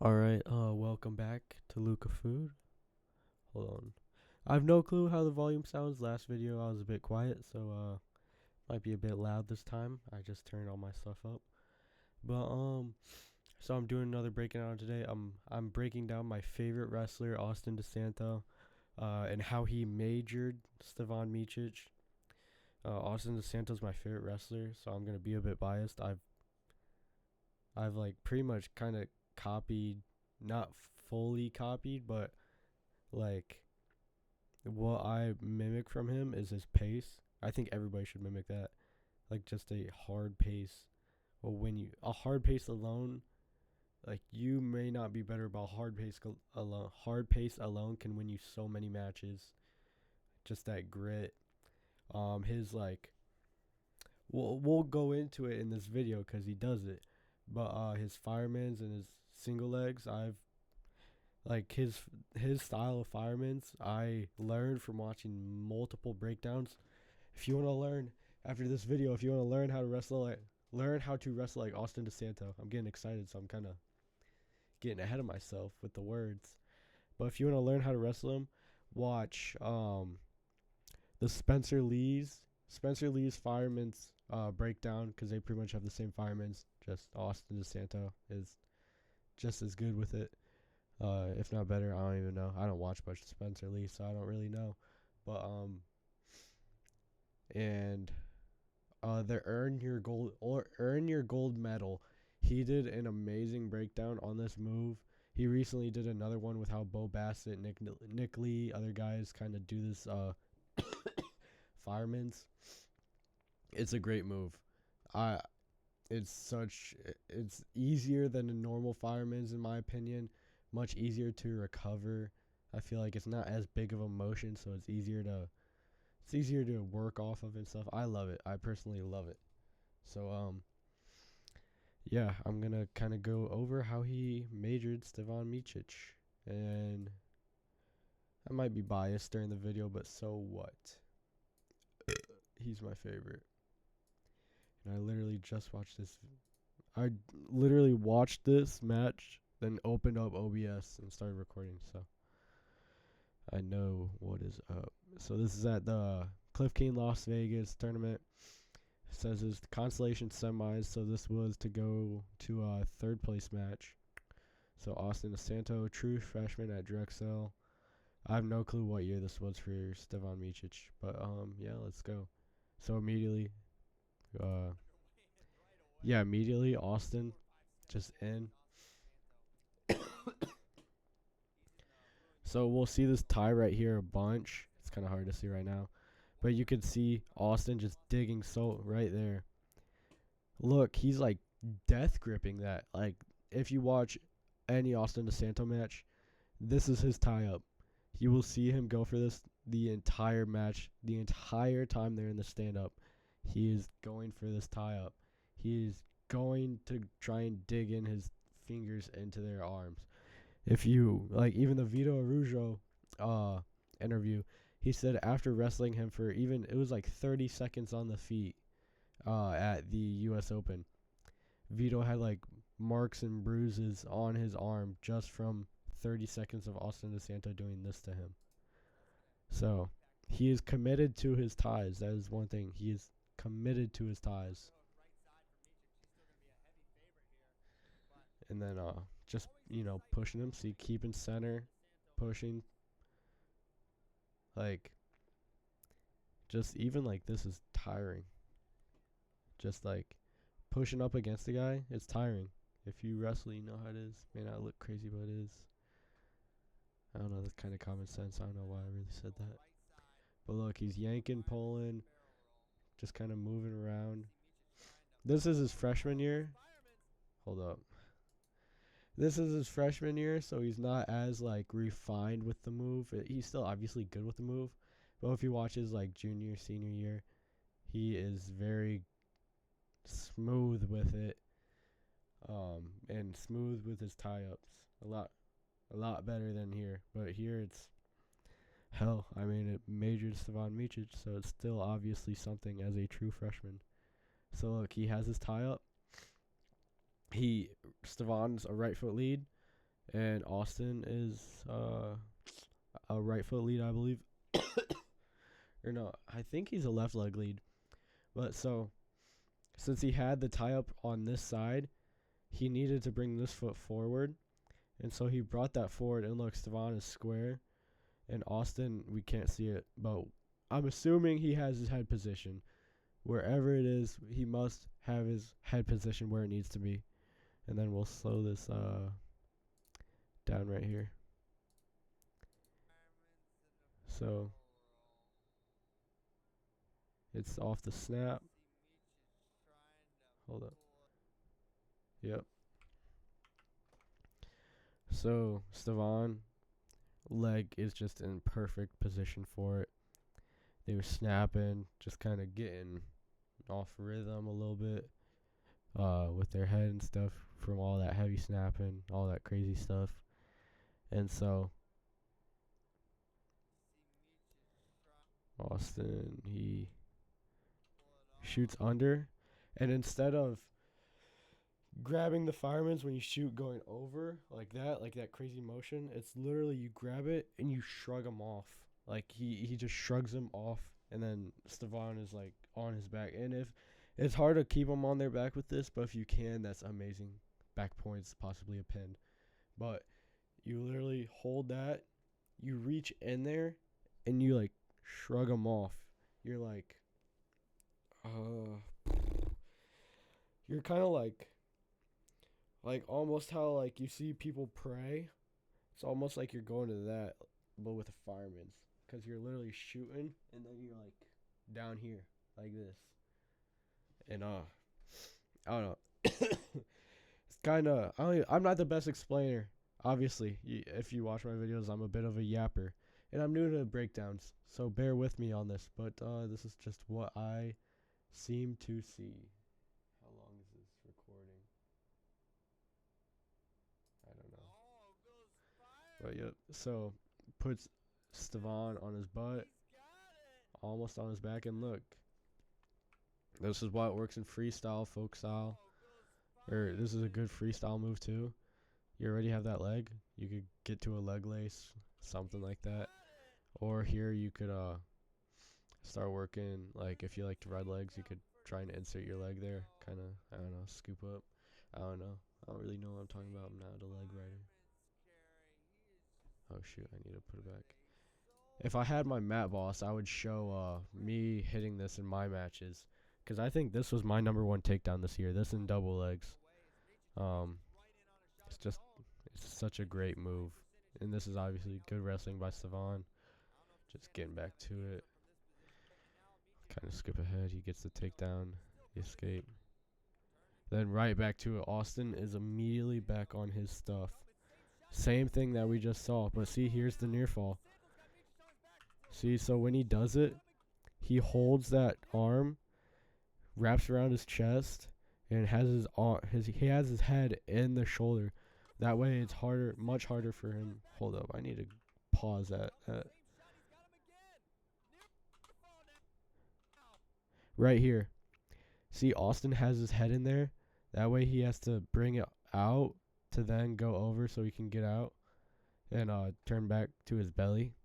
Alright, welcome back to Luca Food. Hold on. I have no clue how the volume sounds. Last video I was a bit quiet, so might be a bit loud this time. I just turned all my stuff up. But so I'm doing another breaking down today. I'm breaking down my favorite wrestler, Austin Desanto, and how he majored Stevan Micic. Austin Desanto's my favorite wrestler, so I'm gonna be a bit biased. I've like pretty much kind of copied, not fully copied, but like what I mimic from him is his pace. I think everybody should mimic that. Like just a hard pace. Well, when you a hard pace alone, like you may not be better, but hard pace alone. Hard pace alone can win you so many matches. Just that grit. His like, we'll go into it in this video because he does it. But his fireman's and his single legs, I've like his style of fireman's I learned from watching multiple breakdowns. If you want to learn after this video, if you want to learn how to wrestle like Austin Desanto. I'm getting excited, so I'm kind of getting ahead of myself with the words. But if you want to learn how to wrestle him, watch the Spencer Lee's fireman's breakdown, because they pretty much have the same fireman's. Just Austin Desanto is just as good with it. If not better. I don't even know. I don't watch much Spencer Lee, so I don't really know. But and the earn your gold medal. He did an amazing breakdown on this move. He recently did another one with how Bo Bassett, Nick Lee, other guys kind of do this fireman's. It's a great move. I it's easier than a normal fireman's in my opinion. Much easier to recover. I feel like it's not as big of a motion, so it's easier to work off of and stuff. I love it. I personally love it. So yeah, I'm gonna kind of go over how he majored Stevan Micic, and I might be biased during the video, but so what? He's my favorite, and I literally just watched this. I literally watched this match, then opened up OBS and started recording, so I know what is up. So this is at the Cliff King Las Vegas tournament. It says it's the consolation semis, so this was to go to a third place match. So Austin Desanto, true freshman at Drexel. I have no clue what year this was for Stevan Micic, but yeah, let's go. So immediately Austin just in. So we'll see this tie right here a bunch. It's kind of hard to see right now, but you can see Austin just digging so right there. Look, he's like death gripping that. Like if you watch any Austin Desanto match, this is his tie up. You will see him go for this the entire match, the entire time they're in the stand up. He is going for this tie up. He is going to try and dig in his fingers into their arms. If you like, even the Vito Araujo interview, he said after wrestling him for it was like 30 seconds on the feet at the U.S. Open, Vito had like marks and bruises on his arm just from 30 seconds of Austin Desanto doing this to him. So he is committed to his ties. That is one thing. He is committed to his ties. And then just pushing him. See, keeping center, pushing. Like just even like this is tiring. Just like pushing up against the guy, it's tiring. If you wrestle, you know how it is. May not look crazy, but it is. I don't know, that's kind of common sense. I don't know why I really said that. But look, he's yanking, pulling, just kind of moving around. This is his freshman year. Hold up. This is his freshman year, so he's not as like refined with the move. He's still obviously good with the move, but if you watch his like junior, senior year, he is very smooth with it, and smooth with his tie-ups. A lot better than here. But here it's hell. I mean, it majored Stevan Micic, so it's still obviously something as a true freshman. So look, he has his tie-up. Stevan's a right foot lead. and Austin is a right foot lead, I believe. Or no, I think he's a left leg lead. But so since he had the tie up on this side, he needed to bring this foot forward, and so he brought that forward. And look, Stevan is square, and Austin, we can't see it, but I'm assuming he has his head position. Wherever it is, he must have his head position where it needs to be. And then we'll slow this down right here. So it's off the snap. Hold up. Yep. So Stevan leg is just in perfect position for it. They were snapping, just kind of getting off rhythm a little bit with their head and stuff from all that heavy snapping, all that crazy stuff. And so Austin, he shoots under, and instead of grabbing the fireman's when you shoot going over like that crazy motion, it's literally you grab it and you shrug him off. Like he just shrugs him off, and then Stevan is like on his back. And if it's hard to keep him on their back with this, but if you can, that's amazing. Back points, possibly a pin. But you literally hold that, you reach in there, and you like shrug them off. You're like, you're kind of like almost how like you see people pray. It's almost like you're going to that, but with a fireman's, because you're literally shooting, and then you're like down here like this, and I don't know. It's kind of I'm not the best explainer. Obviously, if you watch my videos, I'm a bit of a yapper, and I'm new to breakdowns, so bear with me on this. But this is just what I seem to see. How long is this recording? I don't know. But yep. So puts Stevan on his butt, almost on his back, and look. This is why it works in freestyle, folk style. Or this is a good freestyle move too. You already have that leg. You could get to a leg lace, something like that. Or here you could start working, like if you like to ride legs, you could try and insert your leg there. Kind of, I don't know, scoop up. I don't know. I don't really know what I'm talking about. I'm not a leg rider. Oh shoot, I need to put it back. If I had my mat boss, I would show me hitting this in my matches, because I think this was my #1 takedown this year. This in double legs. It's such a great move, and this is obviously good wrestling by Stevan. Just getting back to it. Kind of skip ahead. He gets the takedown, the escape. Then right back to it. Austin is immediately back on his stuff. Same thing that we just saw, but see, here's the near fall. See, so when he does it, he holds that arm, wraps around his chest, and has he has his head in the shoulder. That way it's harder, much harder for him. Hold up, I need to pause that. Right here. See, Austin has his head in there. That way he has to bring it out to then go over so he can get out and turn back to his belly.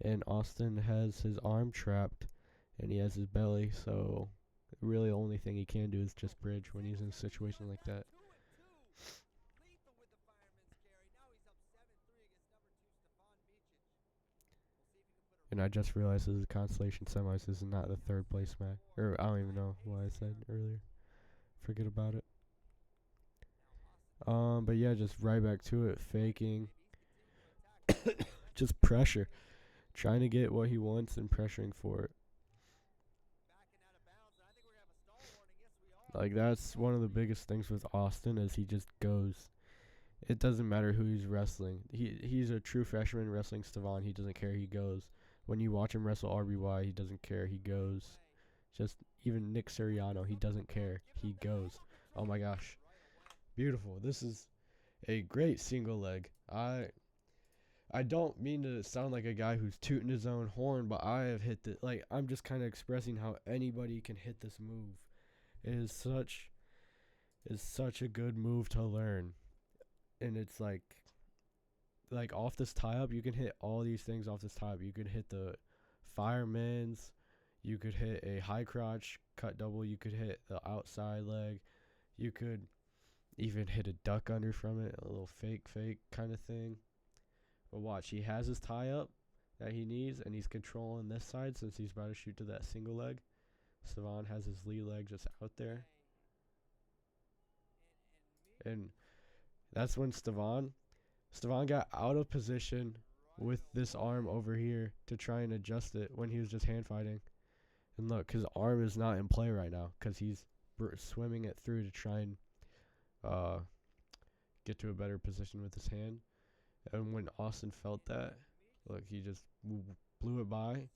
And Austin has his arm trapped, and he has his belly, so really the only thing he can do is just bridge when he's in a situation like that. And I just realized this is Constellation Semis. This is not the third place match. Or I don't even know what I said earlier. Forget about it. But yeah, just right back to it. Faking. Just pressure. Trying to get what he wants and pressuring for it. Like, that's one of the biggest things with Austin is he just goes. It doesn't matter who he's wrestling. He's a true freshman wrestling Stevan. He doesn't care. He goes. When you watch him wrestle RBY, he doesn't care. He goes. Just even Nick Suriano, he doesn't care. He goes. Oh my gosh. Beautiful. This is a great single leg. I don't mean to sound like a guy who's tooting his own horn, but I have hit the I'm just kind of expressing how anybody can hit this move. It is such a good move to learn. And it's like like off this tie up, you can hit all these things off this tie up. You could hit the fireman's, you could hit a high crotch cut double, you could hit the outside leg, you could even hit a duck under from it, a little fake kind of thing. But watch, he has his tie up that he needs, and he's controlling this side since he's about to shoot to that single leg. Stevan has his lead leg just out there. And that's when Stevan got out of position with this arm over here to try and adjust it when he was just hand fighting. And look, his arm is not in play right now because he's swimming it through to try and get to a better position with his hand. And when Austin felt that, look, he just blew it by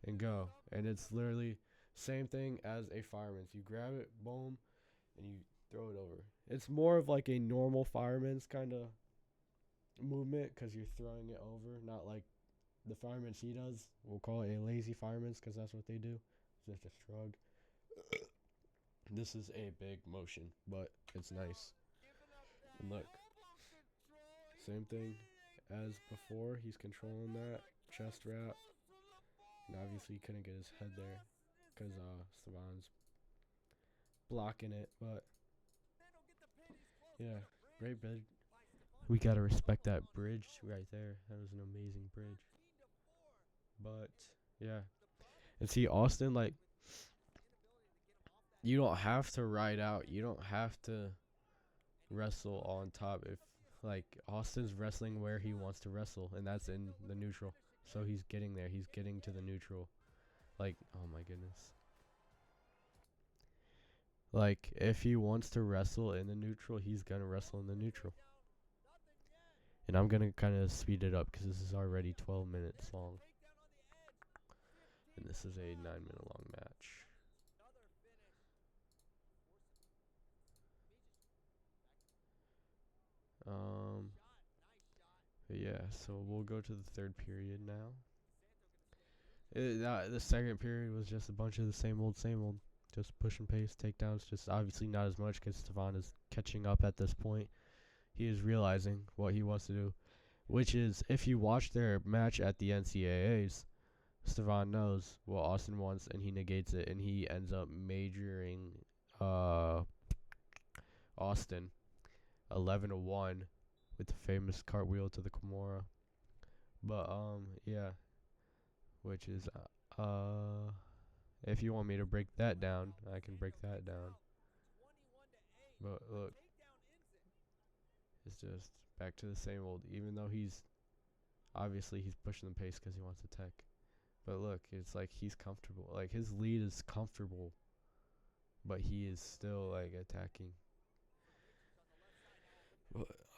and go. And it's literally same thing as a fireman's. You grab it, boom, and you throw it over. It's more of like a normal fireman's kind of movement because you're throwing it over, not like the fireman's he does. We'll call it a lazy fireman's because that's what they do. It's just a shrug. This is a big motion, but it's nice. And look, same thing as before. He's controlling that chest wrap, and obviously he couldn't get his head there because Stevan's blocking it. But yeah, great bridge. We gotta respect that bridge right there. That was an amazing bridge. But yeah, and see Austin, like, you don't have to ride out. You don't have to wrestle on top. If like Austin's wrestling where he wants to wrestle, and that's in the neutral. So he's getting there. He's getting to the neutral. Like, oh my goodness. Like, if he wants to wrestle in the neutral, he's gonna wrestle in the neutral. And I'm gonna kind of speed it up because this is already 12 minutes long. And this is a 9-minute long match. But yeah, so we'll go to the third period now. The second period was just a bunch of the same old. Just push and pace, takedowns, just obviously not as much because Stevan is catching up at this point. He is realizing what he wants to do, which is, if you watch their match at the NCAAs, Stevan knows what Austin wants, and he negates it, and he ends up majoring Austin 11-1 with the famous cartwheel to the Kimura. But yeah, which is if you want me to break that down, I can break that down. But look, it's just back to the same old. Even though he's pushing the pace because he wants to tech. But look, it's like he's comfortable. Like, his lead is comfortable, but he is still like attacking.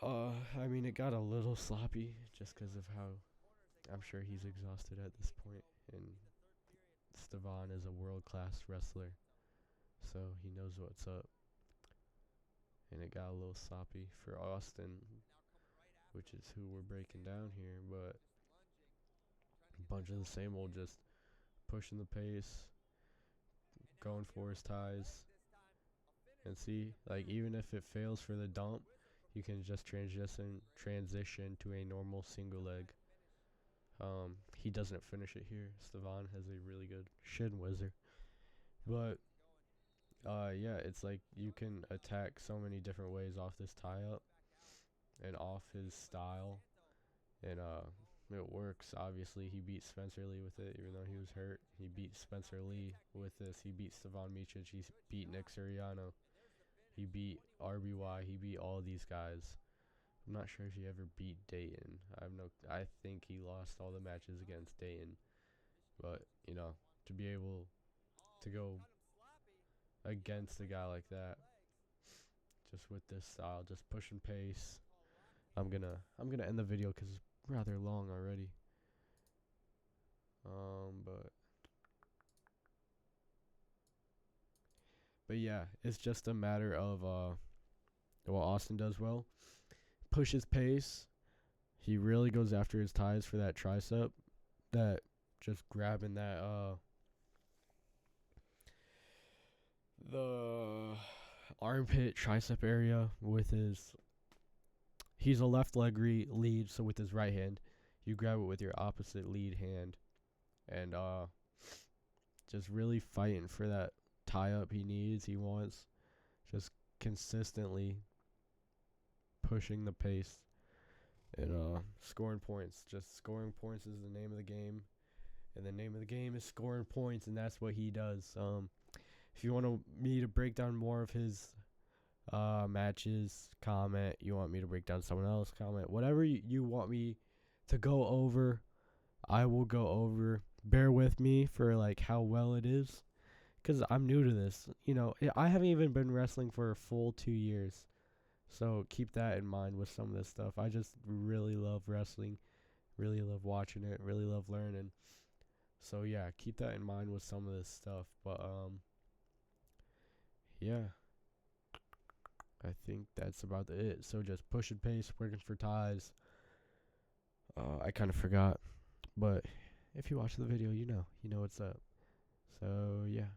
I mean, it got a little sloppy just because of how I'm sure he's exhausted at this point, and Stevan is a world-class wrestler, so he knows what's up. And it got a little sloppy for Austin, which is who we're breaking down here, but a bunch of the same old, just pushing the pace, going for his ties. And see, like, even if it fails for the dump, you can just transition to a normal single leg. He doesn't finish it here. Stevan has a really good shin whizzer. But yeah, it's like you can attack so many different ways off this tie up and off his style, and it works. Obviously, he beat Spencer Lee with it, even though he was hurt. He beat Spencer Lee with this. He beat Stevan Micic. He beat Nick Suriano. He beat RBY. He beat all these guys. I'm not sure if he ever beat Dayton. I think he lost all the matches against Dayton. But, you know, to be able to go against a guy like that, just with this style, just push and pace. I'm gonna end the video because it's rather long already. But yeah, it's just a matter of what Austin does well. Pushes pace. He really goes after his ties for that tricep. That just grabbing that the armpit tricep area with his he's a left leg lead, so with his right hand, you grab it with your opposite lead hand, and just really fighting for that tie up he wants, just consistently pushing the pace and scoring points. Just scoring points is the name of the game, and the name of the game is scoring points, and that's what he does. If you want me to break down more of his matches, comment. You want me to break down someone else, comment. Whatever you want me to go over, I will go over. Bear with me for like how well it is, because I'm new to this. You know, I haven't even been wrestling for a full 2 years. So keep that in mind with some of this stuff. I just really love wrestling, really love watching it, really love learning. So yeah, keep that in mind with some of this stuff. But yeah, I think that's about it. So just push and pace, working for ties. I kind of forgot, but if you watch the video, you know what's up. So yeah.